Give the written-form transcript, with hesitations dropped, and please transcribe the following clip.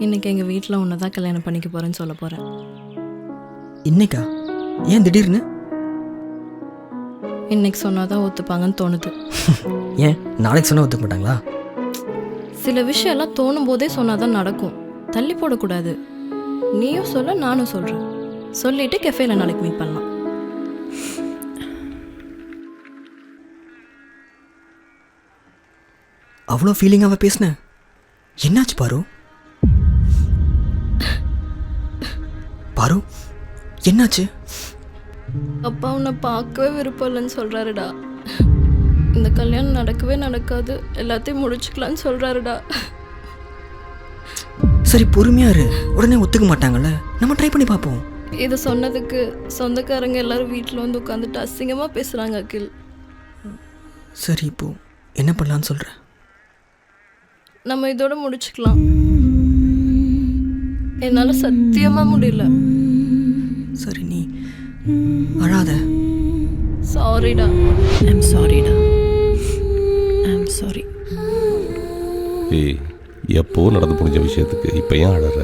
இன்னைக்கு எங்கள் வீட்டில் உன்னை தான் கல்யாணம் பண்ணிக்க போகிறேன்னு சொல்ல போகிறேன். இன்னைக்கா? ஏன் திடீர்னு? இன்னைக்கு சொன்னால் தான் ஒத்துப்பாங்கன்னு தோணுது. ஏன் நாளைக்கு சொன்னால் ஒத்துக்க மாட்டாங்களா? சில விஷயம்லாம் தோணும் போதே சொன்னால் தான் நடக்கும், தள்ளி போடக்கூடாது. நீயும் சொல்ல நானும் சொல்கிறேன். சொல்லிவிட்டு கெஃபேல நாளைக்கு மீட் பண்ணலாம். அவ்வளோ ஃபீலிங்காக பேசினேன். என்னாச்சு பாரு? பாரு என்னாச்சு? அப்பா உன்னை பார்க்கவே விருப்பம் இல்லைன்னு சொல்கிறாருடா. இந்த கல்யாணம் நடக்கவே நடக்காது, எல்லாத்தையும் முடிச்சுக்கலான்னு சொல்கிறாருடா. சரி பொறுமையா இரு, உடனே ஒத்துக்க மாட்டாங்கல்ல, நம்ம ட்ரை பண்ணி பார்ப்போம். இதை சொன்னதுக்கு சொந்தக்காரங்க எல்லாரும் வீட்டில் வந்து உட்காந்துட்டு அசிங்கமாக பேசுகிறாங்க அகில். சரி இப்போ என்ன பண்ணலான்னு சொல்கிறேன். நம்ம இதோட முடிச்சுக்கலாம். என்னால் சத்தியமாக முடியல. சரி நீ அழாத. சாரிடா. ஐம் சாரிடா. I'm sorry. ஏய், எப்போ நடந்து முடிஞ்ச விஷயத்துக்கு இப்போ ஏன் அழற?